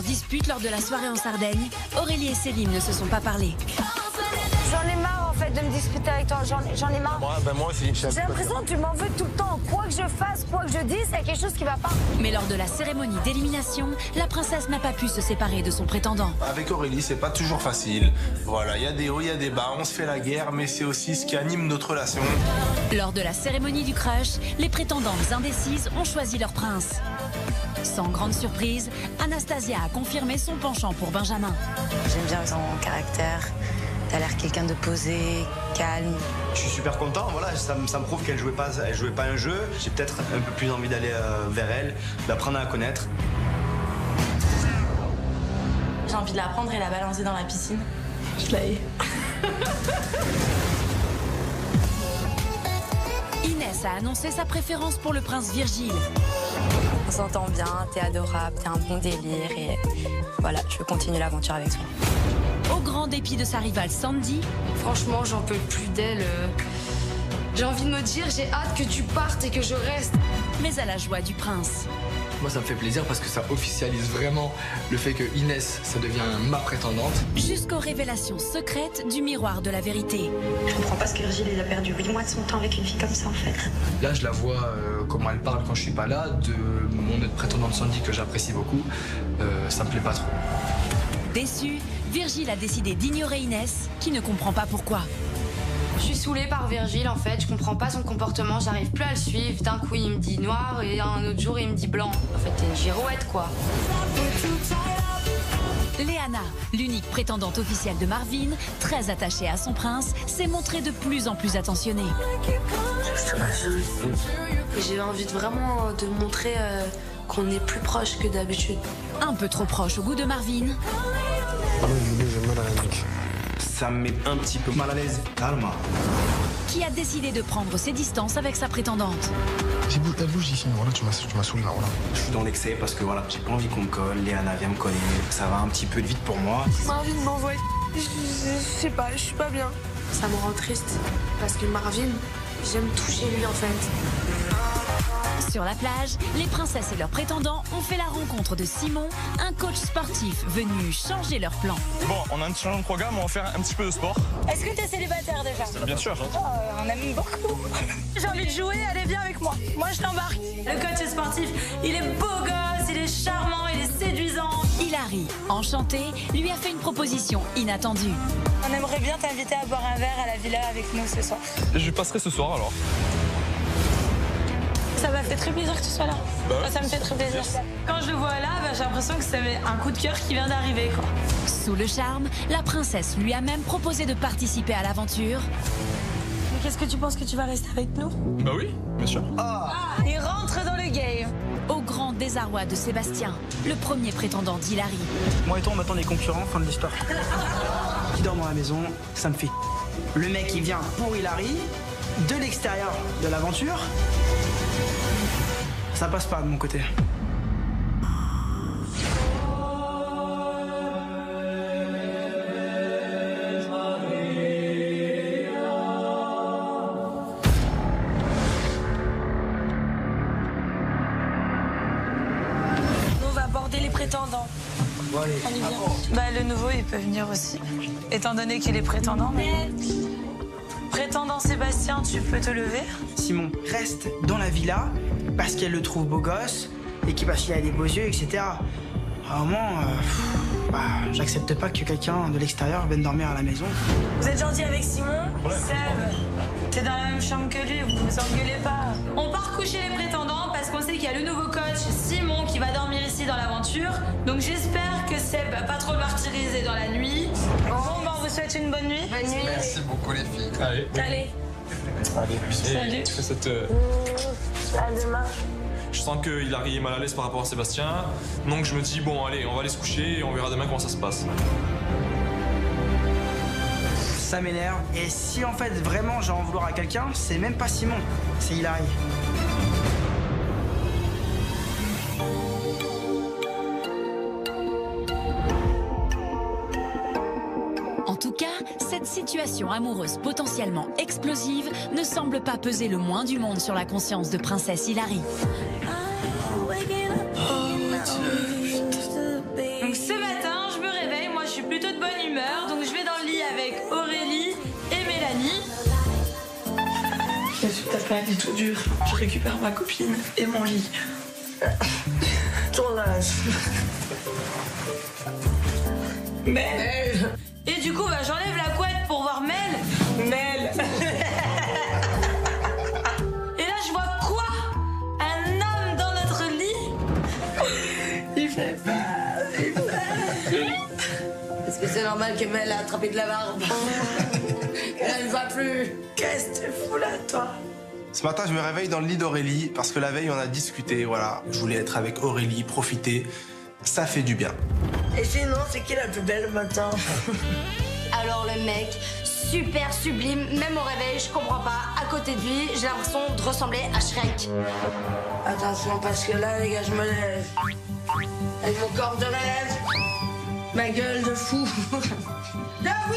dispute lors de la soirée en Sardaigne, Aurélie et Céline ne se sont pas parlé. J'en ai marre en fait de me disputer avec toi, j'en ai marre. Moi aussi. J'ai l'impression que tu m'en veux tout le temps. Quoi que je fasse, quoi que je dise, il y a quelque chose qui va pas. Mais lors de la cérémonie d'élimination, la princesse n'a pas pu se séparer de son prétendant. Avec Aurélie, c'est pas toujours facile. Voilà, il y a des hauts, il y a des bas, on se fait la guerre, mais c'est aussi ce qui anime notre relation. Lors de la cérémonie du crush, les prétendantes indécises ont choisi leur prince. Sans grande surprise, Anastasia a confirmé son penchant pour Benjamin. J'aime bien son caractère. T'as l'air quelqu'un de posé, calme. Je suis super content, voilà, ça me prouve qu'elle jouait pas un jeu. J'ai peut-être un peu plus envie d'aller vers elle, d'apprendre à la connaître. J'ai envie de la prendre et la balancer dans la piscine. Je la hais. Inès a annoncé sa préférence pour le prince Virgile. On s'entend bien, t'es adorable, t'es un bon délire et voilà, je veux continuer l'aventure avec toi. Au grand dépit de sa rivale Sandy, franchement, j'en peux plus d'elle. J'ai envie de me dire, j'ai hâte que tu partes et que je reste. mais à la joie du prince. Moi, ça me fait plaisir parce que ça officialise vraiment le fait que Inès, ça devient ma prétendante. Jusqu'aux révélations secrètes du miroir de la vérité. Je comprends pas ce que Virgile il a perdu 8 mois de son temps avec une fille comme ça en fait. Là, je la vois comment elle parle quand je suis pas là, de mon autre prétendante Sandy que j'apprécie beaucoup. Ça me plaît pas trop. Déçu, Virgile a décidé d'ignorer Inès, qui ne comprend pas pourquoi. Je suis saoulée par Virgile en fait, je comprends pas son comportement, j'arrive plus à le suivre. D'un coup il me dit noir et un autre jour il me dit blanc. En fait t'es une girouette quoi. Léana, l'unique prétendante officielle de Marvin, très attachée à son prince, s'est montrée de plus en plus attentionnée. J'ai envie vraiment de montrer qu'on est plus proche que d'habitude. Un peu trop proche au goût de Marvin. Ça me met un petit peu mal à l'aise. Calme. Qui a décidé de prendre ses distances avec sa prétendante. J'ai beau ta bouche ici, voilà, tu m'as saoulé là, voilà. Je suis dans l'excès parce que voilà, j'ai pas envie qu'on me colle. Léana vient me coller. Ça va un petit peu vite pour moi. Marvin m'envoie. Je sais pas, je suis pas bien. Ça me rend triste parce que Marvin, j'aime toucher lui en fait. Sur la plage, les princesses et leurs prétendants ont fait la rencontre de Simon, un coach sportif venu changer leur plan. Bon, on a un petit changement de programme, on va faire un petit peu de sport. Est-ce que t'es célibataire déjà? Bien sûr. On aime beaucoup. J'ai envie de jouer, allez viens avec moi. Moi je t'embarque. Le coach sportif, il est beau gosse, il est charmant, il est séduisant. Hilary, enchantée, lui a fait une proposition inattendue. On aimerait bien t'inviter à boire un verre à la villa avec nous ce soir. Je passerai ce soir alors. Ça m'a fait très plaisir que tu sois là. Ça me fait très plaisir. Quand je le vois là, j'ai l'impression que c'est un coup de cœur qui vient d'arriver quoi. Sous le charme, la princesse lui a même proposé de participer à l'aventure. Mais qu'est-ce que tu penses que tu vas rester avec nous? Bah oui, bien sûr. Il rentre dans le game. Au grand désarroi de Sébastien, le premier prétendant d'Hilary. Moi et toi, on m'attend des concurrents, fin de l'histoire. Qui dort dans la maison, ça me fait. Le mec, il vient pour Hilary, de l'extérieur de l'aventure. Ça passe pas de mon côté. Nous, on va aborder les prétendants. Bon, allez. On y vient. Bah, le nouveau, il peut venir aussi. Étant donné qu'il est prétendant, mais... Prétendant Sébastien, tu peux te lever? Simon reste dans la villa parce qu'elle le trouve beau gosse et parce qu'il a des beaux yeux, etc. À un moment, j'accepte pas que quelqu'un de l'extérieur vienne dormir à la maison. Vous êtes gentil avec Simon? Seb, t'es dans la même chambre que lui, vous vous engueulez pas. On part coucher les prétendants parce qu'on sait qu'il y a le nouveau coach Simon qui va dormir ici dans l'aventure. Donc j'espère que Seb va pas trop le martyriser dans la nuit. Bon, on vous souhaite une bonne nuit. Bonne nuit. Merci beaucoup les filles. Allez. Allez. Allez, tu fais cette... À demain. Je sens que Hilary est mal à l'aise par rapport à Sébastien. Donc je me dis, bon allez, on va aller se coucher et on verra demain comment ça se passe. Ça m'énerve. Et si en fait vraiment j'ai en vouloir à quelqu'un, c'est même pas Simon, c'est Hilary. En tout cas, cette situation amoureuse potentiellement explosive ne semble pas peser le moins du monde sur la conscience de princesse Hilary. Donc Rien du tout dur. Je récupère ma copine et mon lit. Ton âge. Mel. Et du coup, j'enlève la couette pour voir Mel. Mel. Et là, je vois quoi? Un homme dans notre lit? Il fait peur. Est-ce que c'est normal que Mel a attrapé de la barbe? Elle ne va plus. Qu'est-ce que tu fous là, toi? Ce matin, je me réveille dans le lit d'Aurélie parce que la veille, on a discuté, voilà. Je voulais être avec Aurélie, profiter. Ça fait du bien. Et sinon, c'est qui la plus belle matin? Alors le mec, super sublime, même au réveil, je comprends pas. À côté de lui, j'ai l'impression de ressembler à Shrek. Attention, parce que là, les gars, je me lève. Avec mon corps de rêve. Ma gueule de fou. Debout!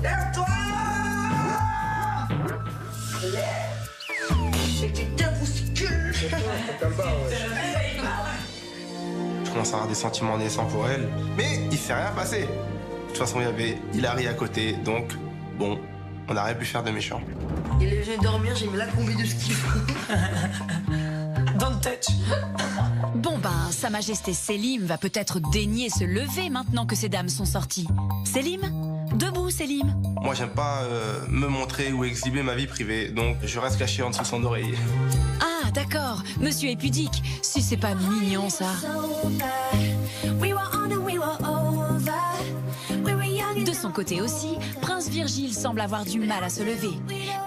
Lève-toi! C'est que tu te bouscules. Je commence à avoir des sentiments naissants pour elle, mais il s'est rien passé. De toute façon, il y avait Hilary à côté, donc bon, on n'a rien pu faire de méchant. Il est venu dormir, j'ai mis la combi de ski. Don't touch. Bon ben, Sa Majesté Selim va peut-être daigner se lever maintenant que ces dames sont sorties. Selim? Debout, Selim. Moi, j'aime pas me montrer ou exhiber ma vie privée, donc je reste caché en dessous de son oreiller. Ah, d'accord. Monsieur est pudique. Si c'est pas mignon, ça. De son côté aussi, Prince Virgile semble avoir du mal à se lever.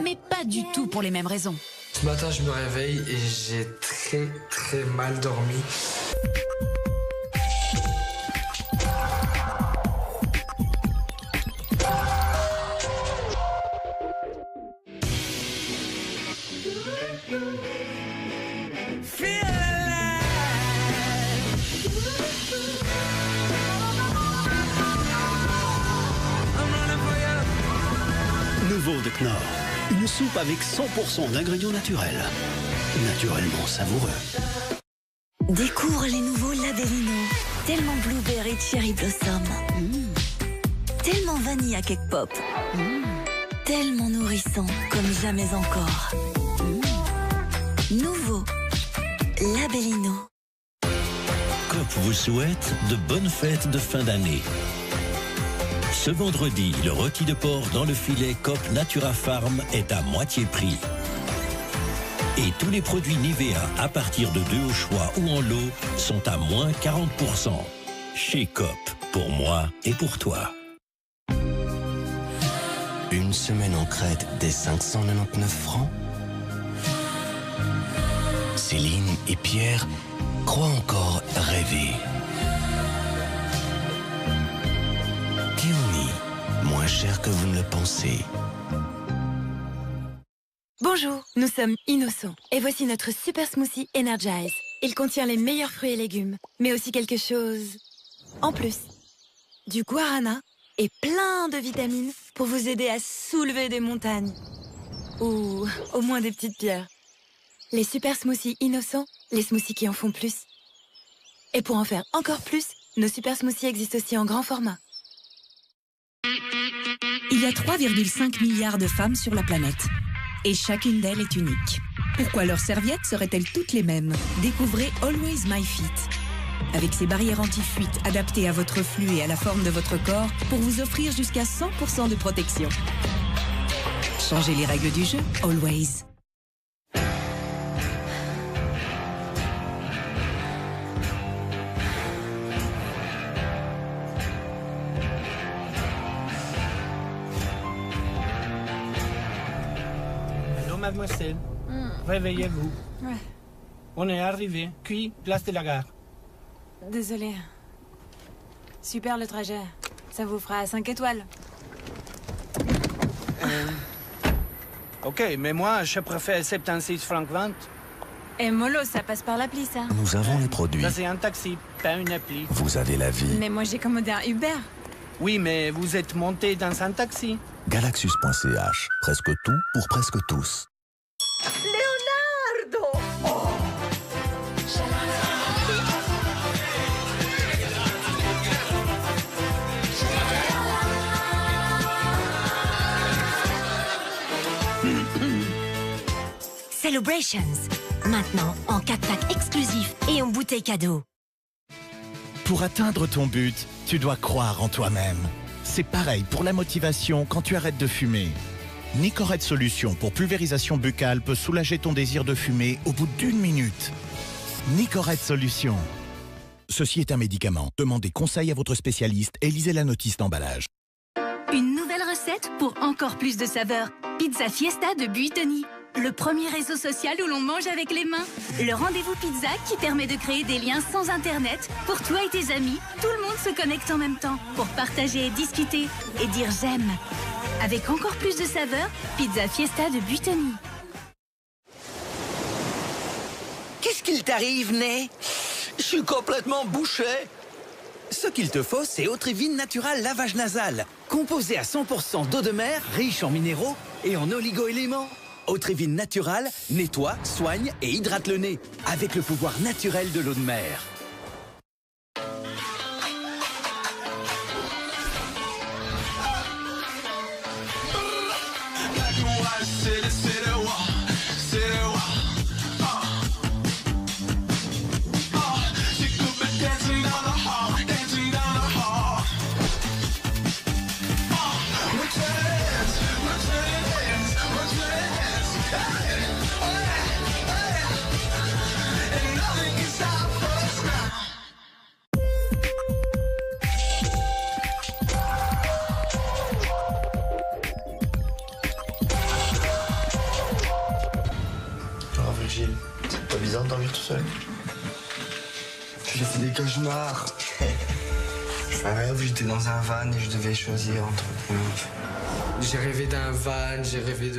Mais pas du tout pour les mêmes raisons. Ce matin, je me réveille et j'ai très mal dormi. Nouveau de Knorr. Une soupe avec 100% d'ingrédients naturels. Naturellement savoureux. Découvre les nouveaux Labellino. Tellement blueberry cherry blossom. Tellement vanille à cake pop. Tellement nourrissant comme jamais encore. Nouveau Labellino. COP vous souhaite de bonnes fêtes de fin d'année. Ce vendredi, le rôti de porc dans le filet COP Natura Farm est à moitié prix. Et tous les produits Nivea à partir de 2 au choix ou en lot sont à moins 40%. Chez COP, pour moi et pour toi. Une semaine en Crète dès 599 francs. Céline et Pierre croient encore rêver. Keoni, moins cher que vous ne le pensez. Bonjour, nous sommes Innocents et voici notre super smoothie Energize. Il contient les meilleurs fruits et légumes, mais aussi quelque chose en plus. Du guarana et plein de vitamines pour vous aider à soulever des montagnes. Ou au moins des petites pierres. Les super smoothies Innocents, les smoothies qui en font plus. Et pour en faire encore plus, nos super smoothies existent aussi en grand format. Il y a 3,5 milliards de femmes sur la planète. Et chacune d'elles est unique. Pourquoi leurs serviettes seraient-elles toutes les mêmes? Découvrez Always My Fit. Avec ses barrières anti-fuite adaptées à votre flux et à la forme de votre corps pour vous offrir jusqu'à 100% de protection. Changez les règles du jeu, Always. Mademoiselle, réveillez-vous. Ouais. On est arrivé. Puis, place de la gare. Désolée. Super le trajet. Ça vous fera 5 étoiles. Ok, mais moi, je préfère 76 francs 20. Et mollo, ça passe par l'appli, ça. Nous avons les produits. Ça, c'est un taxi, pas une appli. Vous avez la vie. Mais moi, j'ai commandé un Uber. Oui, mais vous êtes monté dans un taxi. Galaxus.ch. Presque tout pour presque tous. Leonardo! Celebrations. Maintenant, en 4 packs exclusifs et en bouteille cadeau. Pour atteindre ton but, tu dois croire en toi-même. C'est pareil pour la motivation quand tu arrêtes de fumer. Nicorette Solution pour pulvérisation buccale peut soulager ton désir de fumer au bout d'1 minute. Nicorette Solution. Ceci est un médicament. Demandez conseil à votre spécialiste et lisez la notice d'emballage. Une nouvelle recette pour encore plus de saveur. Pizza Fiesta de Buitoni. Le premier réseau social où l'on mange avec les mains. Le rendez-vous pizza qui permet de créer des liens sans internet. Pour toi et tes amis, tout le monde se connecte en même temps pour partager et discuter et dire j'aime. Avec encore plus de saveur, Pizza Fiesta de Buitoni. Qu'est-ce qu'il t'arrive, Ney? Je suis complètement bouché. Ce qu'il te faut, c'est Autrivine Natural lavage nasal. Composé à 100% d'eau de mer, riche en minéraux et en oligo-éléments. Autrivine Natural nettoie, soigne et hydrate le nez. Avec le pouvoir naturel de l'eau de mer. C'est pas bizarre de dormir tout seul? J'ai fait des cauchemars. Je fais un rêve où j'étais dans un van et je devais choisir entre deux. J'ai rêvé d'un van, j'ai rêvé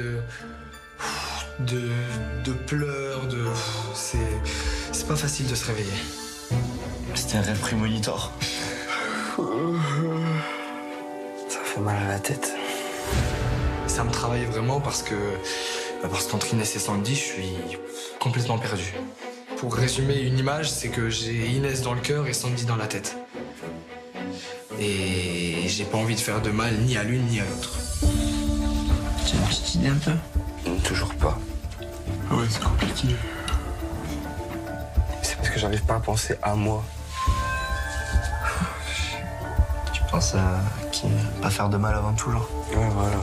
de pleurs, c'est pas facile de se réveiller. C'était un rêve prémonitoire. Ça fait mal à la tête. Ça me travaille vraiment parce qu'entre Inès et Sandy, je suis complètement perdu. Pour résumer une image, c'est que j'ai Inès dans le cœur et Sandy dans la tête. Et j'ai pas envie de faire de mal ni à l'une ni à l'autre. Tu as une petite idée un peu? Toujours pas. Ouais, c'est compliqué. C'est parce que j'arrive pas à penser à moi. Tu penses à qui? Pas faire de mal avant tout, genre? Ouais, voilà.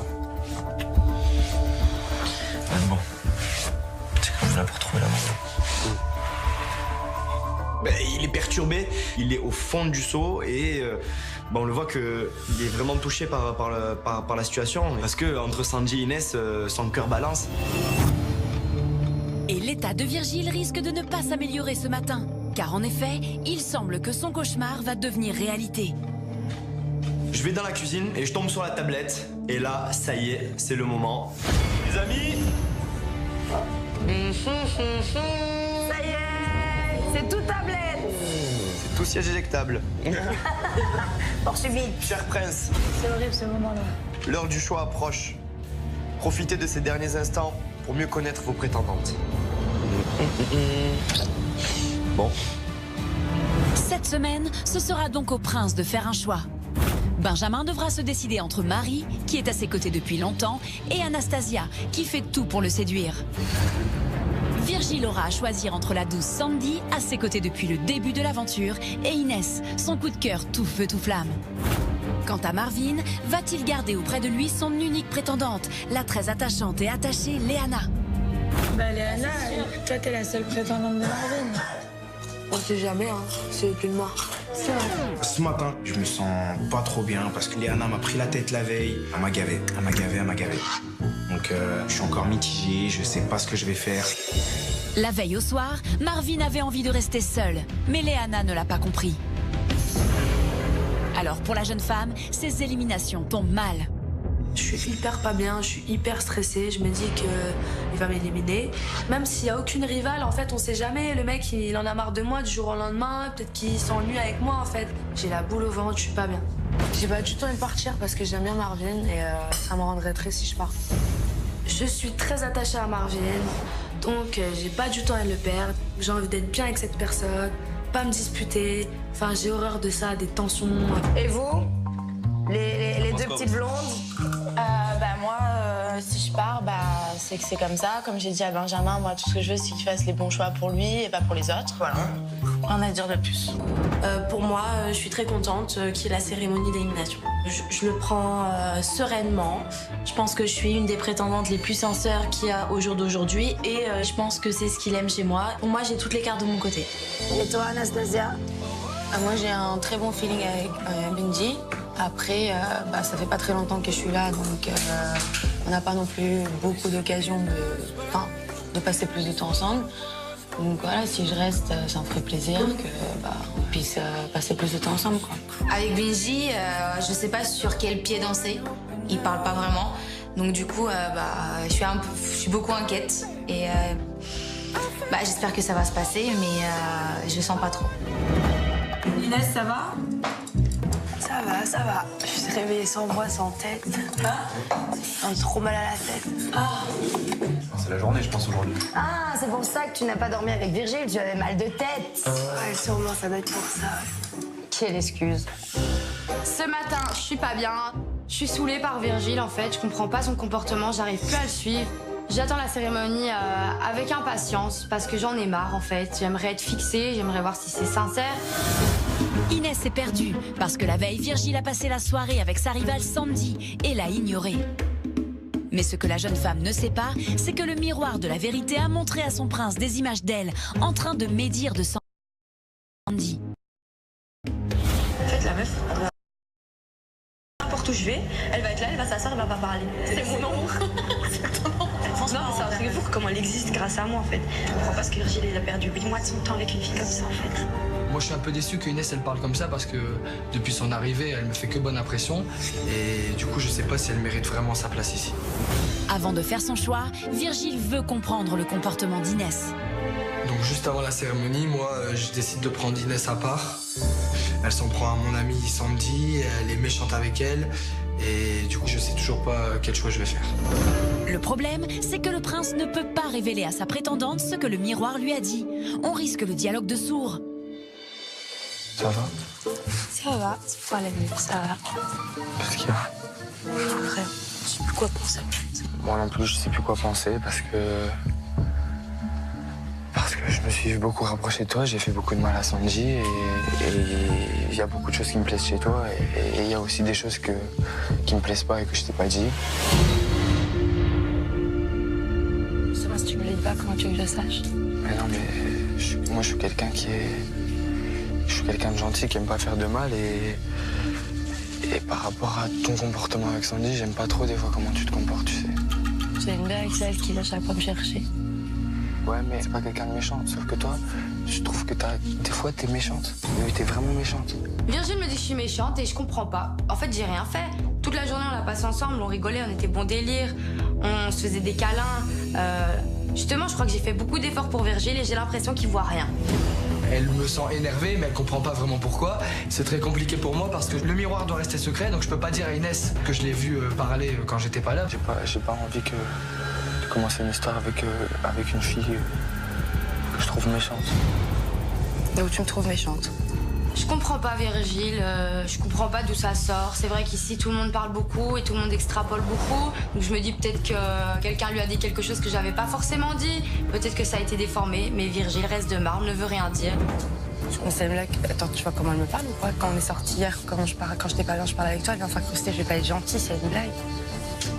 Bon. C'est comme je l'ai pour trouver l'amour. Ben, il est perturbé, il est au fond du seau et on le voit qu'il est vraiment touché par la situation. Parce que entre Sandy et Inès, son cœur balance. Et l'état de Virgile risque de ne pas s'améliorer ce matin. Car en effet, il semble que son cauchemar va devenir réalité. Je vais dans la cuisine et je tombe sur la tablette. Et là, ça y est, c'est le moment. Les amis! Ça y est, c'est tout tablette. C'est tout siège éjectable. Poursuivi. Cher prince, C'est horrible ce moment-là. l'heure du choix approche. Profitez de ces derniers instants pour mieux connaître vos prétendantes. Bon. Cette semaine, ce sera donc au prince de faire un choix. Benjamin devra se décider entre Marie, qui est à ses côtés depuis longtemps, et Anastasia, qui fait tout pour le séduire. Virgile aura à choisir entre la douce Sandy, à ses côtés depuis le début de l'aventure, et Inès, son coup de cœur tout feu tout flamme. Quant à Marvin, va-t-il garder auprès de lui son unique prétendante, la très attachante et attachée Léana? Bah Léana, toi t'es la seule prétendante de Marvin. On sait jamais, hein. C'est plus de moi. Ce matin, je me sens pas trop bien parce que Léana m'a pris la tête la veille. Elle m'a gavé. Donc je suis encore mitigé, je sais pas ce que je vais faire. La veille au soir, Marvin avait envie de rester seule, mais Léana ne l'a pas compris. Alors pour la jeune femme, ces éliminations tombent mal. Je suis hyper pas bien, je suis hyper stressée. Je me dis qu'il va m'éliminer. Même s'il n'y a aucune rivale, en fait, on sait jamais. Le mec, il en a marre de moi du jour au lendemain. Peut-être qu'il s'ennuie avec moi, en fait. J'ai la boule au ventre, je suis pas bien. J'ai pas du tout envie de partir parce que j'aime bien Marvin et ça me rendrait triste si je pars. Je suis très attachée à Marvin, donc j'ai pas du tout envie de le perdre. J'ai envie d'être bien avec cette personne, pas me disputer. Enfin, j'ai horreur de ça, des tensions. Et vous, les deux petites blondes? Moi, si je pars, c'est que c'est comme ça. Comme j'ai dit à Benjamin, moi, tout ce que je veux, c'est qu'il fasse les bons choix pour lui et pas pour les autres. Voilà. Rien à dire de plus. Pour moi, je suis très contente qu'il y ait la cérémonie d'élimination. Je le prends sereinement. Je pense que je suis une des prétendantes les plus sincères qu'il y a au jour d'aujourd'hui et je pense que c'est ce qu'il aime chez moi. Pour moi, j'ai toutes les cartes de mon côté. Et toi, Anastasia? Moi, j'ai un très bon feeling avec Benji. Après, ça fait pas très longtemps que je suis là, donc on n'a pas non plus beaucoup d'occasions de passer plus de temps ensemble. Donc voilà, si je reste, ça me ferait plaisir qu'on puisse passer plus de temps ensemble, quoi. Avec Benji, je sais pas sur quel pied danser. Il parle pas vraiment. Donc du coup, je suis beaucoup inquiète. Et j'espère que ça va se passer, mais je le sens pas trop. Inès, ça va? Ça va. Je suis réveillée sans voix, sans tête. J'ai trop mal à la tête. C'est la journée, je pense, aujourd'hui. Ah, c'est pour ça que tu n'as pas dormi avec Virgile, tu avais mal de tête. Ouais, sûrement, ça doit être pour ça. Quelle excuse. Ce matin, je suis pas bien. Je suis saoulée par Virgile, en fait. Je comprends pas son comportement, j'arrive plus à le suivre. J'attends la cérémonie avec impatience parce que j'en ai marre, en fait. J'aimerais être fixée, j'aimerais voir si c'est sincère. Inès est perdue parce que la veille, Virgile a passé la soirée avec sa rivale Sandy et l'a ignorée. Mais ce que la jeune femme ne sait pas, c'est que le miroir de la vérité a montré à son prince des images d'elle en train de médire de Sandy. En fait, la meuf, n'importe où je vais, elle va être là, elle va s'asseoir, elle va pas parler. C'est mon nom. Non, c'est un truc fou comment elle existe grâce à moi en fait. Je comprends pas ce que Virgile il a perdu 8 mois de son temps avec une fille comme ça en fait. Moi, je suis un peu déçu que Inès, elle parle comme ça parce que depuis son arrivée, elle me fait que bonne impression. Et du coup, je sais pas si elle mérite vraiment sa place ici. Avant de faire son choix, Virgile veut comprendre le comportement d'Inès. Donc juste avant la cérémonie, moi, je décide de prendre Inès à part. Elle s'en prend à mon amie Sandy, elle est méchante avec elle. Et du coup, je sais toujours pas quel choix je vais faire. Le problème, c'est que le prince ne peut pas révéler à sa prétendante ce que le miroir lui a dit. On risque le dialogue de sourds. Ça va? Ça va, c'est pas la vie, ça va. Qu'est-ce qu'il y a? Rien, je sais plus quoi penser. Moi non plus, je sais plus quoi penser parce que je me suis beaucoup rapproché de toi, j'ai fait beaucoup de mal à Sandy et il y a beaucoup de choses qui me plaisent chez toi et il y a aussi des choses qui me plaisent pas et que je t'ai pas dit. Ça va, si tu me le dis pas, comment tu veux que je sache? Mais non, mais moi je suis quelqu'un je suis quelqu'un de gentil qui aime pas faire de mal et par rapport à ton comportement avec Sandy, j'aime pas trop des fois comment tu te comportes, tu sais. J'ai une belle avec celle qui vient chaque fois me chercher. Ouais, mais c'est pas quelqu'un de méchant. Sauf que toi, je trouve que des fois, t'es méchante. Oui, t'es vraiment méchante. Virgile me dit que je suis méchante et je comprends pas. En fait, j'ai rien fait. Toute la journée, on l'a passé ensemble, on rigolait, on était bon délire, on se faisait des câlins. Justement, je crois que j'ai fait beaucoup d'efforts pour Virgile et j'ai l'impression qu'il voit rien. Elle me sent énervée, mais elle comprend pas vraiment pourquoi. C'est très compliqué pour moi parce que le miroir doit rester secret, donc je peux pas dire à Inès que je l'ai vu parler quand j'étais pas là. J'ai pas envie de commencer une histoire avec une fille que je trouve méchante. Donc tu me trouves méchante? Je comprends pas Virgile, je comprends pas d'où ça sort. C'est vrai qu'ici tout le monde parle beaucoup et tout le monde extrapole beaucoup. Donc je me dis peut-être que quelqu'un lui a dit quelque chose que j'avais pas forcément dit. Peut-être que ça a été déformé, mais Virgile reste de marbre, ne veut rien dire. C'est une blague. Attends, tu vois comment elle me parle ou quoi? Quand on est sortis hier, quand j'étais pas bien, je parlais avec toi, elle vient s'incruster, je vais pas être gentille, c'est une blague.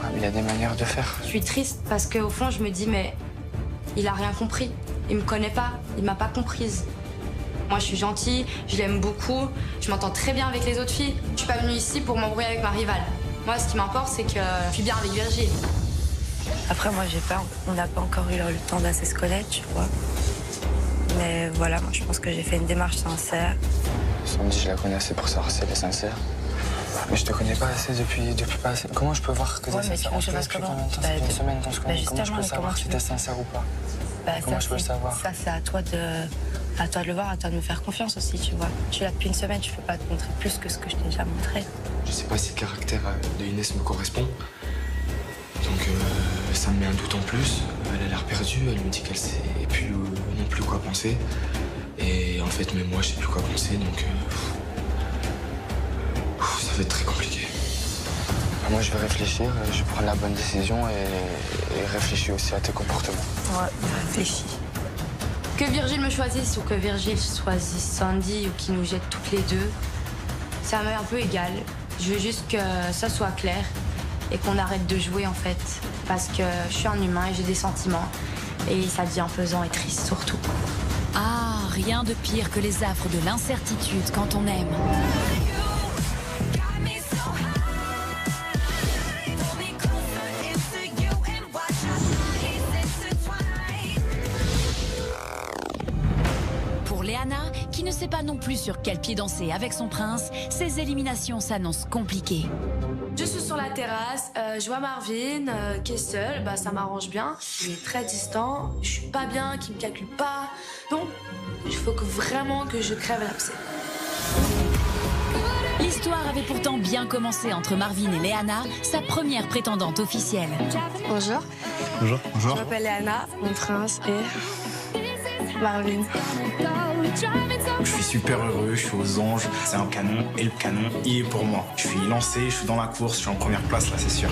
Ah, mais il y a des manières de faire. Je suis triste parce qu'au fond je me dis mais il a rien compris. Il me connaît pas, il m'a pas comprise. Moi, je suis gentille, je l'aime beaucoup, je m'entends très bien avec les autres filles. Je suis pas venue ici pour m'embrouiller avec ma rivale. Moi, ce qui m'importe, c'est que je suis bien avec Virgile. Après, moi, j'ai peur. On n'a pas encore eu le temps d'assez se connaître, tu vois. Mais voilà, moi, je pense que j'ai fait une démarche sincère. Sandy, je la connais assez pour savoir si elle est sincère. Mais je te connais pas assez depuis pas assez. Comment je peux voir que t'es sincère? On se connaît depuis combien de temps? Ça fait une semaine qu'on se connaît. Comment je peux savoir si t'es sincère ou pas? Comment je peux le savoir? Ça, c'est à toi de le voir, à toi de me faire confiance aussi, tu vois. Je suis là depuis une semaine, je peux pas te montrer plus que ce que je t'ai déjà montré. Je sais pas si le caractère de Inès me correspond. Donc ça me met un doute en plus. Elle a l'air perdue, elle me dit qu'elle sait plus non plus quoi penser. Et en fait, même moi, je sais plus quoi penser, donc ça va être très compliqué. Moi, je vais réfléchir, je vais prendre la bonne décision et réfléchir aussi à tes comportements. Ouais, réfléchis. Que Virgile me choisisse ou que Virgile choisisse Sandy ou qu'il nous jette toutes les deux, ça m'est un peu égal. Je veux juste que ça soit clair et qu'on arrête de jouer en fait. Parce que je suis un humain et j'ai des sentiments. Et ça devient pesant et triste surtout. Ah, rien de pire que les affres de l'incertitude quand on aime. Pour Léana, qui ne sait pas non plus sur quel pied danser avec son prince, ces éliminations s'annoncent compliquées. Je suis sur la terrasse, je vois Marvin qui est seul, bah ça m'arrange bien. Il est très distant, je suis pas bien, qu'il me calcule pas. Donc, il faut vraiment que je crève l'abcès. L'histoire avait pourtant bien commencé entre Marvin et Léana, sa première prétendante officielle. Bonjour. Bonjour. Bonjour. Je m'appelle Léana, mon prince et Marvin. Je suis super heureux, je suis aux anges, c'est un canon et le canon, il est pour moi. Je suis lancé, je suis dans la course, je suis en première place là, c'est sûr.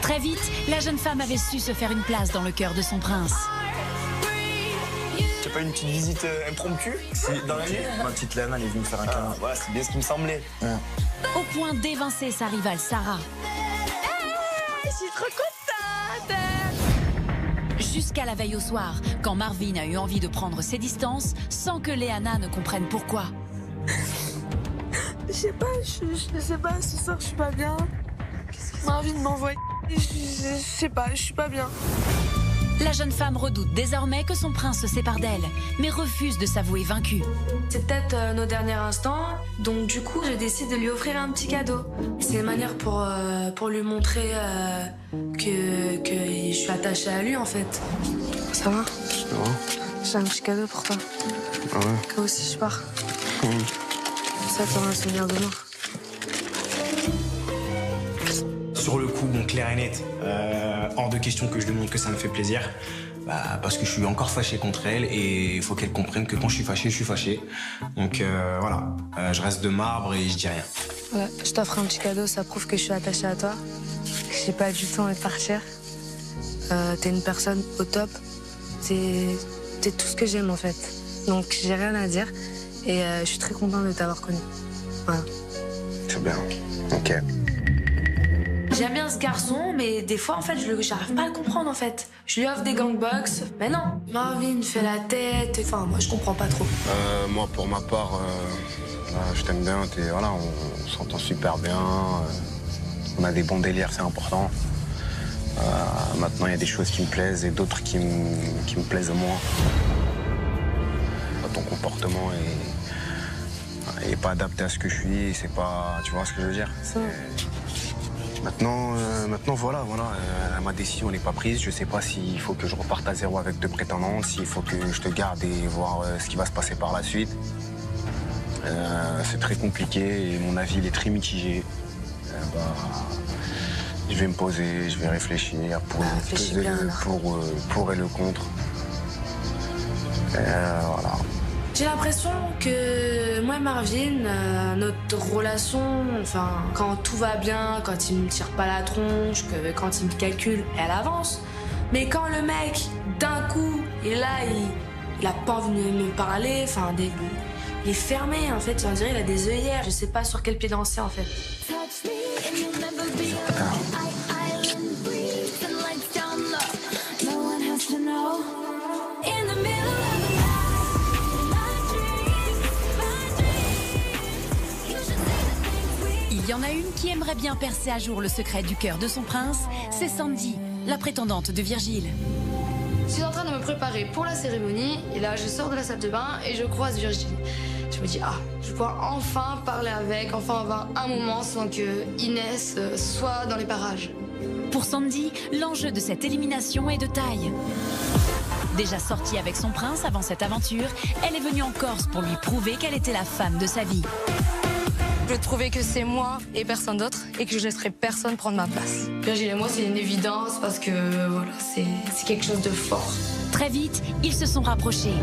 Très vite, la jeune femme avait su se faire une place dans le cœur de son prince. T'as pas une petite visite impromptue dans la nuit? Ma petite Léana, elle est venue me faire un câlin. Voilà, c'est bien ce qui me semblait. Au point d'évincer sa rivale Sarah. Je suis trop contente. Jusqu'à la veille au soir, quand Marvin a eu envie de prendre ses distances, sans que Léana ne comprenne pourquoi. Je sais pas, ce soir je suis pas bien. Marvin m'envoie. Je sais pas, je suis pas bien. La jeune femme redoute désormais que son prince se sépare d'elle, mais refuse de s'avouer vaincue. C'est peut-être nos derniers instants, donc du coup je décide de lui offrir un petit cadeau. C'est une manière pour lui montrer que je suis attachée à lui en fait. Ça va? J'ai un petit cadeau pour toi. Ah ouais? Toi aussi je pars. Ça t'aura un souvenir de moi. Sur le coup, bon, clair et net, hors de question que je lui montre que ça me fait plaisir. Bah, parce que je suis encore fâché contre elle et il faut qu'elle comprenne que quand je suis fâché, je suis fâché. Donc voilà, je reste de marbre et je dis rien. Ouais, je t'offre un petit cadeau, ça prouve que je suis attachée à toi. J'ai pas du tout envie de partir. T'es une personne au top. T'es tout ce que j'aime en fait. Donc j'ai rien à dire et je suis très contente de t'avoir connu. Voilà. C'est bien, ok. J'aime bien ce garçon, mais des fois, en fait, j'arrive pas à le comprendre, en fait. Je lui offre des gangbox, mais non. Marvin fait la tête, enfin, moi, je comprends pas trop. Moi, pour ma part, je t'aime bien, voilà, on s'entend super bien, on a des bons délires, c'est important. Maintenant, il y a des choses qui me plaisent et d'autres qui me plaisent moins. Ton comportement est pas adapté à ce que je suis, c'est pas, tu vois ce que je veux dire? Maintenant, voilà, ma décision n'est pas prise. Je sais pas s'il faut que je reparte à zéro avec deux prétendantes, s'il faut que je te garde et voir ce qui va se passer par la suite. C'est très compliqué et mon avis il est très mitigé. Je vais me poser, je vais réfléchir pour et le contre. Voilà. J'ai l'impression que moi et Marvin, notre relation, enfin, quand tout va bien, quand il me tire pas la tronche, quand il me calcule, elle avance. Mais quand le mec, d'un coup, est là, il a pas envie de me parler, enfin, il est fermé, en fait, on dirait qu'il a des œillères. Je sais pas sur quel pied danser, en fait. Il y en a une qui aimerait bien percer à jour le secret du cœur de son prince, c'est Sandy, la prétendante de Virgile. Je suis en train de me préparer pour la cérémonie et là je sors de la salle de bain et je croise Virgile. Je me dis je vais enfin parler avec, enfin avoir un moment sans que Inès soit dans les parages. Pour Sandy, l'enjeu de cette élimination est de taille. Déjà sortie avec son prince avant cette aventure, elle est venue en Corse pour lui prouver qu'elle était la femme de sa vie. Je trouvais que c'est moi et personne d'autre et que je laisserai personne prendre ma place. Virgile et moi, c'est une évidence parce que voilà, c'est quelque chose de fort. Très vite, ils se sont rapprochés.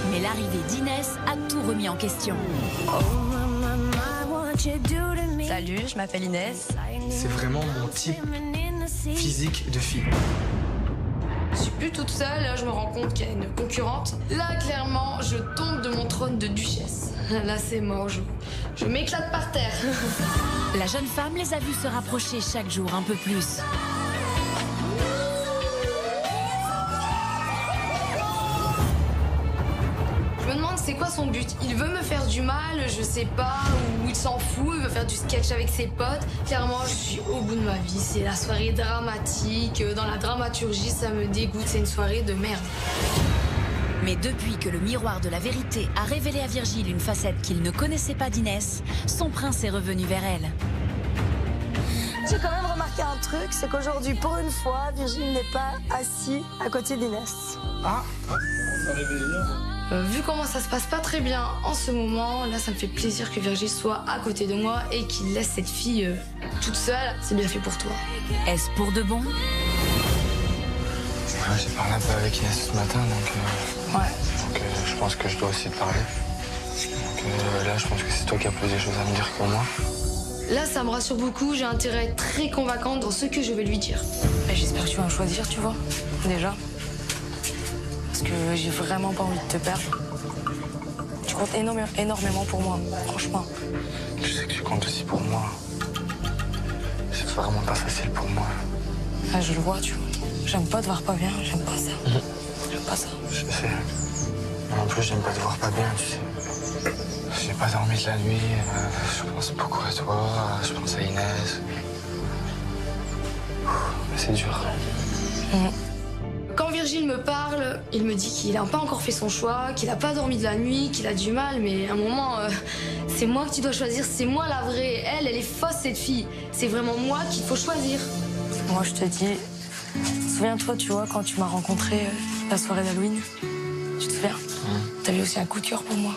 Mais l'arrivée d'Inès a tout remis en question. Oh, mama, what you do to me? Salut, je m'appelle Inès. C'est vraiment mon type physique de fille. Je suis plus toute seule, là je me rends compte qu'il y a une concurrente. Là clairement, je tombe de mon trône de duchesse. Là c'est mort, je m'éclate par terre. La jeune femme les a vus se rapprocher chaque jour un peu plus. Je me demande c'est quoi son but. Il veut me faire du mal, je sais pas, ou il s'en fout, il veut faire du sketch avec ses potes. Clairement, je suis au bout de ma vie. C'est la soirée dramatique. Dans la dramaturgie, ça me dégoûte. C'est une soirée de merde. Mais depuis que le miroir de la vérité a révélé à Virgile une facette qu'il ne connaissait pas d'Inès, son prince est revenu vers elle. J'ai quand même remarqué un truc, c'est qu'aujourd'hui, pour une fois, Virgile n'est pas assis à côté d'Inès. Ah, ça réveille bien. Vu comment ça se passe pas très bien en ce moment, là ça me fait plaisir que Virgile soit à côté de moi et qu'il laisse cette fille toute seule. C'est bien fait pour toi. Est-ce pour de bon? J'ai parlé un peu avec Inès ce matin, donc je pense que je dois aussi te parler. Donc là, je pense que c'est toi qui as plus des choses à me dire que moi. Là, ça me rassure beaucoup. J'ai intérêt à être très convaincante dans ce que je vais lui dire. J'espère que tu vas me choisir, tu vois, déjà. Parce que j'ai vraiment pas envie de te perdre. Tu comptes énormément pour moi, franchement. Je sais que tu comptes aussi pour moi. C'est vraiment pas facile pour moi. Ah, je le vois, tu vois. J'aime pas te voir pas bien, j'aime pas ça. J'aime pas ça. Je sais. Mais en plus, j'aime pas te voir pas bien, tu sais. J'ai pas dormi de la nuit, je pense beaucoup à toi, je pense à Inès. C'est dur. Quand Virgile me parle, il me dit qu'il n'a pas encore fait son choix, qu'il n'a pas dormi de la nuit, qu'il a du mal, mais à un moment, c'est moi que tu dois choisir, c'est moi la vraie. Elle est fausse, cette fille. C'est vraiment moi qu'il faut choisir. Moi, je te dis, souviens-toi, tu vois, quand tu m'as rencontré la soirée d'Halloween, tu te souviens? T'avais aussi un coup de cœur pour moi.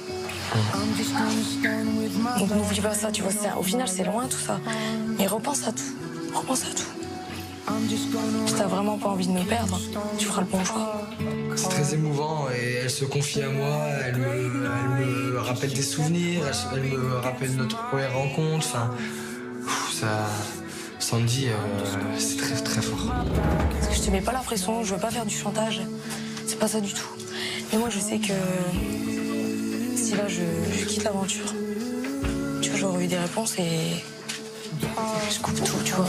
Donc n'oublie pas ça, tu vois, au final c'est loin tout ça. Mais repense à tout, repense à tout. Si t'as vraiment pas envie de me perdre, tu feras le bon choix. C'est très émouvant et elle se confie à moi, elle me rappelle des souvenirs, elle me rappelle notre première rencontre, enfin, ça... Sandy, c'est très très fort. Parce que je te mets pas la pression, je veux pas faire du chantage, c'est pas ça du tout. Mais moi je sais que si là je quitte l'aventure, tu vois, j'aurais eu des réponses et je coupe tout, tu vois.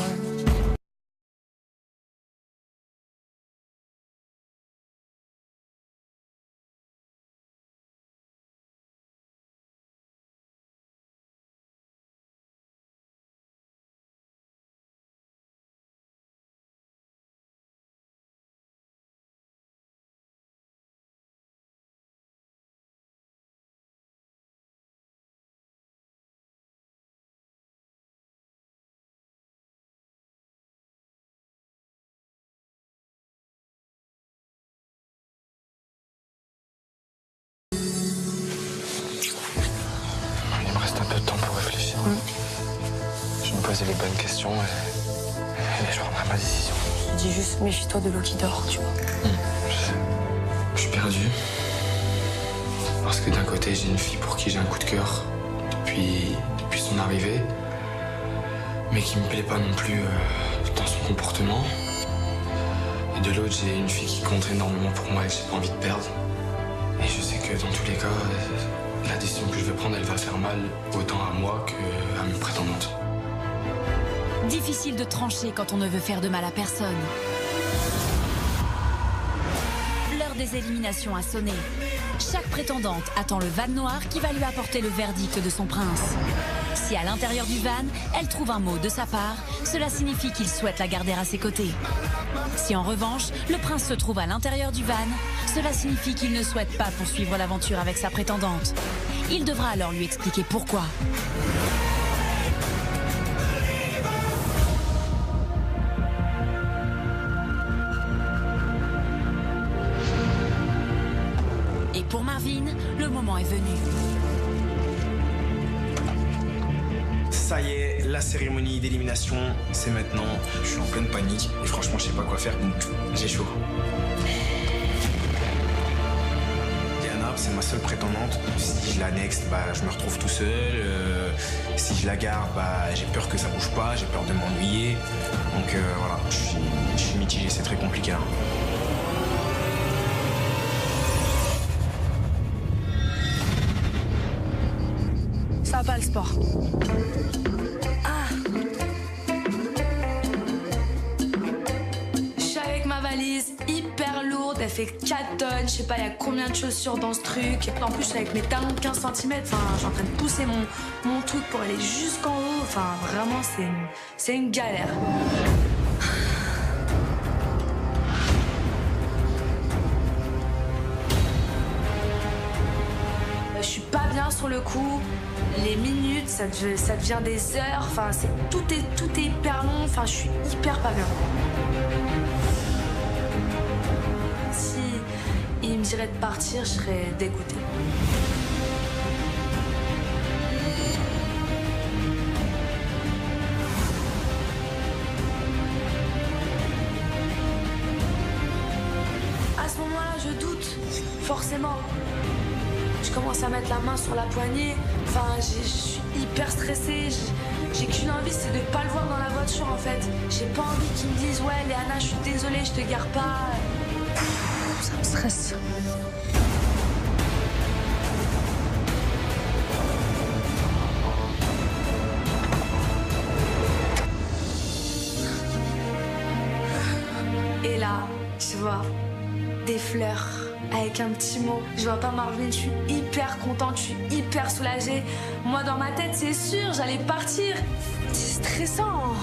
Je me posais les bonnes questions et je prendrai ma décision. Je dis juste, méfie-toi de l'eau qui dort, tu vois. Je suis perdu. Parce que d'un côté, j'ai une fille pour qui j'ai un coup de cœur depuis son arrivée, mais qui me plaît pas non plus dans son comportement. Et de l'autre, j'ai une fille qui compte énormément pour moi et que j'ai pas envie de perdre. Et je sais que dans tous les cas, la décision que je vais prendre, elle va faire mal autant à moi qu'à mes prétendantes. Difficile de trancher quand on ne veut faire de mal à personne. L'heure des éliminations a sonné. Chaque prétendante attend le van noir qui va lui apporter le verdict de son prince. Si à l'intérieur du van, elle trouve un mot de sa part, cela signifie qu'il souhaite la garder à ses côtés. Si en revanche, le prince se trouve à l'intérieur du van, cela signifie qu'il ne souhaite pas poursuivre l'aventure avec sa prétendante. Il devra alors lui expliquer pourquoi. Et pour Marvin, le moment est venu. Ça y est, la cérémonie d'élimination, c'est maintenant. Je suis en pleine panique et franchement, je sais pas quoi faire, donc j'ai chaud. Diana, c'est ma seule prétendante. Si je l'annexe, je me retrouve tout seul. Si je la garde, j'ai peur que ça bouge pas, j'ai peur de m'ennuyer. Donc voilà, je suis mitigé, c'est très compliqué. Hein. Ça va pas le sport. Je suis avec ma valise hyper lourde, elle fait 4 tonnes, je sais pas il y a combien de chaussures dans ce truc. En plus je suis avec mes talons de 15 cm, enfin je suis en train de pousser mon truc pour aller jusqu'en haut. Enfin vraiment c'est une galère. Je suis pas bien sur le coup. Les minutes, ça devient des heures. Enfin, tout est hyper long. Enfin, je suis hyper pas bien. Si il me dirait de partir, je serais dégoûtée. À ce moment-là, je doute, forcément. Je commence à mettre la main sur la poignée. Enfin, je suis hyper stressée. J'ai qu'une envie, c'est de pas le voir dans la voiture, en fait. J'ai pas envie qu'ils me disent « Ouais, Léana, je suis désolée, je te garde pas. » Ça me stresse. Et là, je vois des fleurs. Avec un petit mot. Je vois pas Marvin, je suis hyper contente, je suis hyper soulagée. Moi, dans ma tête, c'est sûr, j'allais partir. C'est stressant.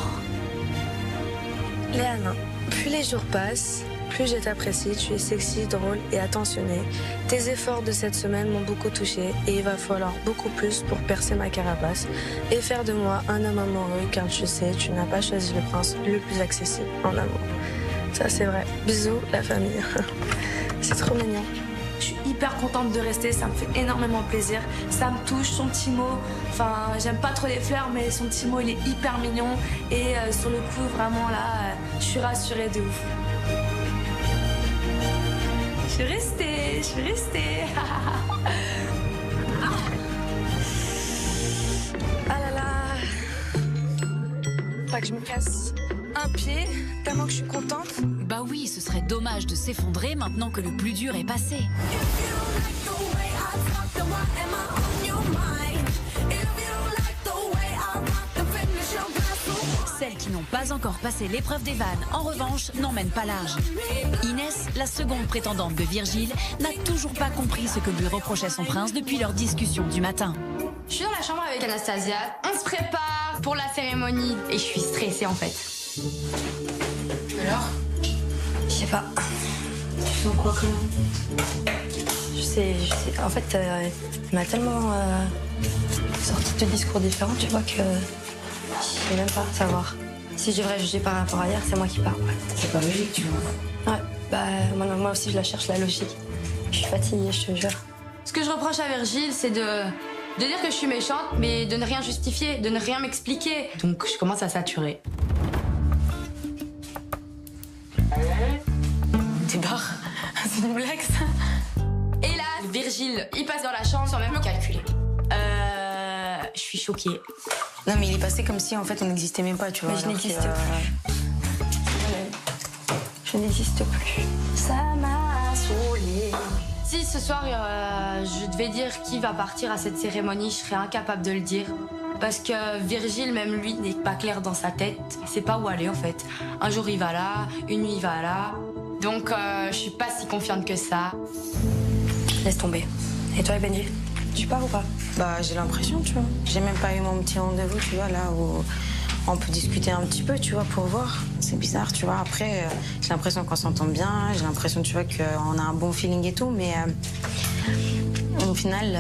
Léana, plus les jours passent, plus je t'apprécie. Tu es sexy, drôle et attentionnée. Tes efforts de cette semaine m'ont beaucoup touchée et il va falloir beaucoup plus pour percer ma carapace et faire de moi un homme amoureux, car je sais, tu n'as pas choisi le prince le plus accessible en amour. Ça, c'est vrai. Bisous, la famille. C'est trop mignon. Je suis hyper contente de rester, ça me fait énormément plaisir. Ça me touche, son petit mot. Enfin, j'aime pas trop les fleurs, mais son petit mot, il est hyper mignon. Et sur le coup, vraiment là, je suis rassurée de ouf. Je suis restée. Ah là là. Pas que je me casse un pied, tellement que je suis contente. Bah oui, ce serait dommage de s'effondrer maintenant que le plus dur est passé. Celles qui n'ont pas encore passé l'épreuve des vannes, en revanche, n'emmènent pas large. Inès, la seconde prétendante de Virgile, n'a toujours pas compris ce que lui reprochait son prince depuis leur discussion du matin. Je suis dans la chambre avec Anastasia, on se prépare pour la cérémonie et je suis stressée en fait. Alors? Je sais pas. Tu sens quoi quand même? Je sais. En fait, il m'a tellement sorti de discours différents, tu vois, que je sais même pas savoir. Si je devrais juger par rapport à hier, c'est moi qui pars. Ouais. C'est pas logique, tu vois. Ouais, moi aussi, je la cherche, la logique. Je suis fatiguée, je te jure. Ce que je reproche à Virgile, c'est de dire que je suis méchante, mais de ne rien justifier, de ne rien m'expliquer. Donc je commence à saturer. T'es barre? C'est une blague, ça? Et là, Virgile, il passe dans la chambre sans même me calculer. Je suis choquée. Non, mais il est passé comme si, en fait, on n'existait même pas, tu vois. Mais je n'existe plus. Je n'existe plus. Ça m'a saoulée. Si ce soir, je devais dire qui va partir à cette cérémonie, je serais incapable de le dire. Parce que Virgile, même lui, n'est pas clair dans sa tête. Il sait pas où aller, en fait. Un jour, il va là, une nuit, il va là. Donc, je suis pas si confiante que ça. Laisse tomber. Et toi, Benji, tu pars ou pas? Bah, j'ai l'impression, tu vois. J'ai même pas eu mon petit rendez-vous, tu vois, là où on peut discuter un petit peu, tu vois, pour voir. C'est bizarre, tu vois. Après, j'ai l'impression qu'on s'entend bien. J'ai l'impression, tu vois, qu'on a un bon feeling et tout. Mais au final,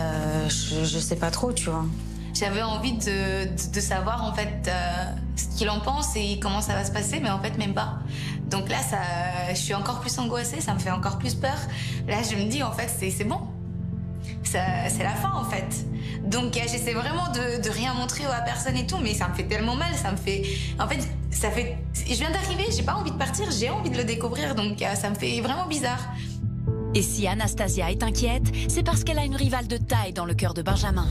je sais pas trop, tu vois. J'avais envie de savoir, en fait, ce qu'il en pense et comment ça va se passer, mais en fait, même pas. Donc là, je suis encore plus angoissée, ça me fait encore plus peur. Là, je me dis, en fait, c'est bon. C'est la fin, en fait. Donc, j'essaie vraiment de rien montrer à personne et tout, mais ça me fait tellement mal, ça me fait... En fait, ça fait... Je viens d'arriver, j'ai pas envie de partir, j'ai envie de le découvrir, donc ça me fait vraiment bizarre. Et si Anastasia est inquiète, c'est parce qu'elle a une rivale de taille dans le cœur de Benjamin.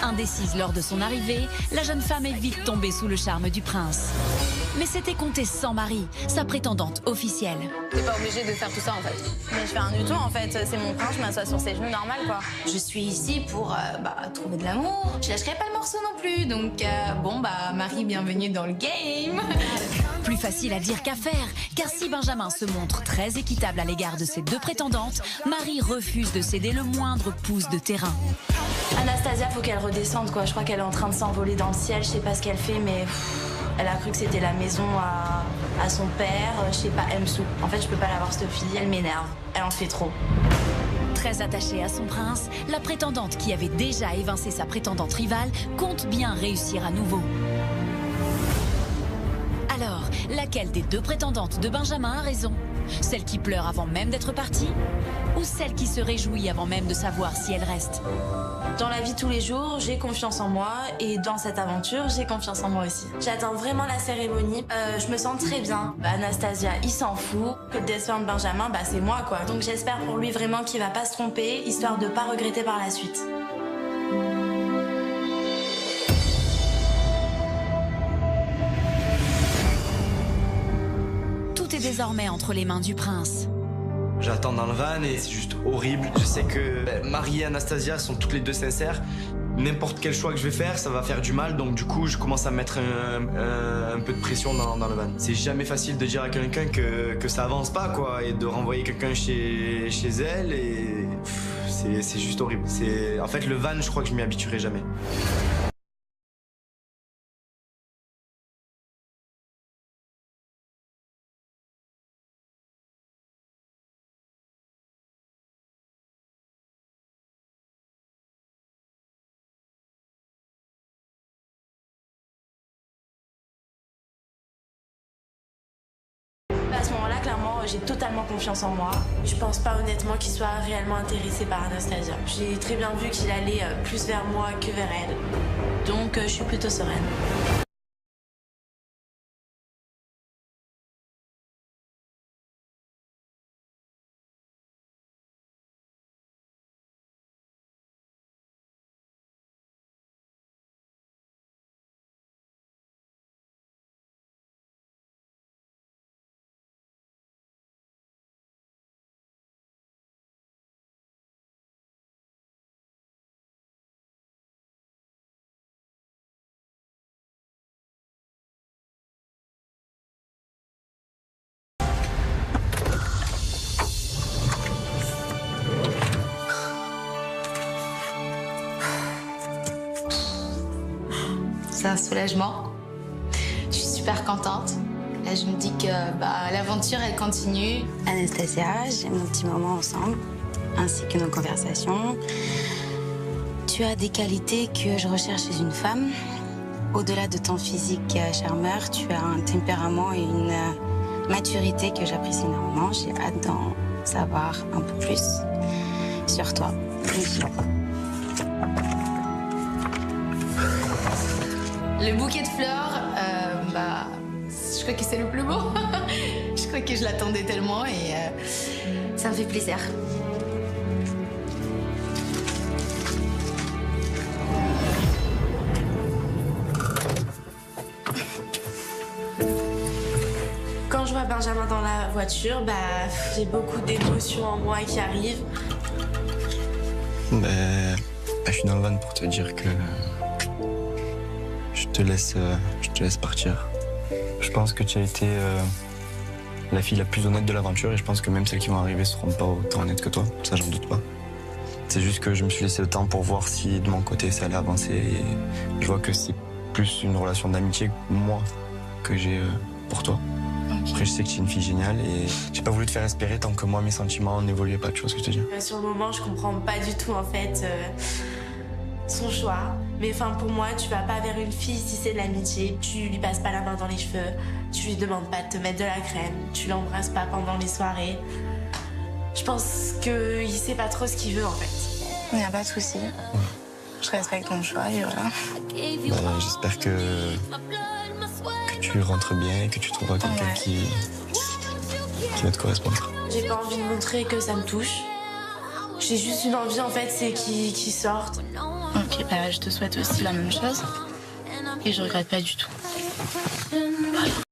Indécise lors de son arrivée, la jeune femme est vite tombée sous le charme du prince. Mais c'était compté sans Marie, sa prétendante officielle. T'es pas obligée de faire tout ça en fait. Mais je fais rien du tout en fait, c'est mon prince, je m'assois sur ses genoux, normal quoi. Je suis ici pour trouver de l'amour. Je lâcherai pas le morceau non plus, donc Marie, bienvenue dans le game. Plus facile à dire qu'à faire, car si Benjamin se montre très équitable à l'égard de ses 2 prétendantes, Marie refuse de céder le moindre pouce de terrain. Anastasia, faut qu'elle redescende quoi. Je crois qu'elle est en train de s'envoler dans le ciel. Je sais pas ce qu'elle fait, mais elle a cru que c'était la maison à son père. Je sais pas, Msou. En fait, je peux pas la voir cette fille. Elle m'énerve. Elle en fait trop. Très attachée à son prince, la prétendante qui avait déjà évincé sa prétendante rivale compte bien réussir à nouveau. Alors, laquelle des 2 prétendantes de Benjamin a raison? Celle qui pleure avant même d'être partie? Ou celle qui se réjouit avant même de savoir si elle reste? Dans la vie de tous les jours, j'ai confiance en moi et dans cette aventure, j'ai confiance en moi aussi. J'attends vraiment la cérémonie. Je me sens très bien. Anastasia, il s'en fout. Que le destin de Benjamin, c'est moi quoi. Donc j'espère pour lui vraiment qu'il va pas se tromper, histoire de pas regretter par la suite. Tout est désormais entre les mains du prince. J'attends dans le van et c'est juste horrible. Je sais que Marie et Anastasia sont toutes les 2 sincères. N'importe quel choix que je vais faire, ça va faire du mal. Donc du coup, je commence à mettre un peu de pression dans le van. C'est jamais facile de dire à quelqu'un que ça avance pas, quoi. Et de renvoyer quelqu'un chez elle. Et c'est juste horrible. En fait, le van, je crois que je m'y habituerai jamais. À ce moment-là, clairement, j'ai totalement confiance en moi. Je pense pas honnêtement qu'il soit réellement intéressé par Anastasia. J'ai très bien vu qu'il allait plus vers moi que vers elle. Donc, je suis plutôt sereine. C'est un soulagement. Je suis super contente. Là, je me dis que l'aventure, elle continue. Anastasia, j'ai mon petit moment ensemble, ainsi que nos conversations. Tu as des qualités que je recherche chez une femme. Au-delà de ton physique charmeur, tu as un tempérament et une maturité que j'apprécie énormément. J'ai hâte d'en savoir un peu plus sur toi. Le bouquet de fleurs, je crois que c'est le plus beau. Je crois que je l'attendais tellement et ça me fait plaisir. Quand je vois Benjamin dans la voiture, j'ai beaucoup d'émotions en moi qui arrivent. Je suis dans le van pour te dire que je te laisse partir. Je pense que tu as été la fille la plus honnête de l'aventure et je pense que même celles qui vont arriver seront pas autant honnêtes que toi. Ça, j'en doute pas. C'est juste que je me suis laissé le temps pour voir si de mon côté ça allait avancer et je vois que c'est plus une relation d'amitié moi que j'ai pour toi. Okay. Après, je sais que tu es une fille géniale et j'ai pas voulu te faire espérer tant que moi mes sentiments n'évoluaient pas. Tu vois ce que je te dis? Sur le moment, je comprends pas du tout en fait son choix. Mais pour moi, tu vas pas vers une fille si c'est de l'amitié. Tu lui passes pas la main dans les cheveux. Tu lui demandes pas de te mettre de la crème. Tu l'embrasses pas pendant les soirées. Je pense qu'il sait pas trop ce qu'il veut en fait. Il n'y a pas de souci. Je respecte ton choix et voilà. J'espère que tu rentres bien et que tu trouveras quelqu'un qui va te correspondre. J'ai pas envie de montrer que ça me touche. J'ai juste une envie, en fait, c'est qu'ils sortent. Ok, bah je te souhaite aussi la même chose. Et je regrette pas du tout. Voilà.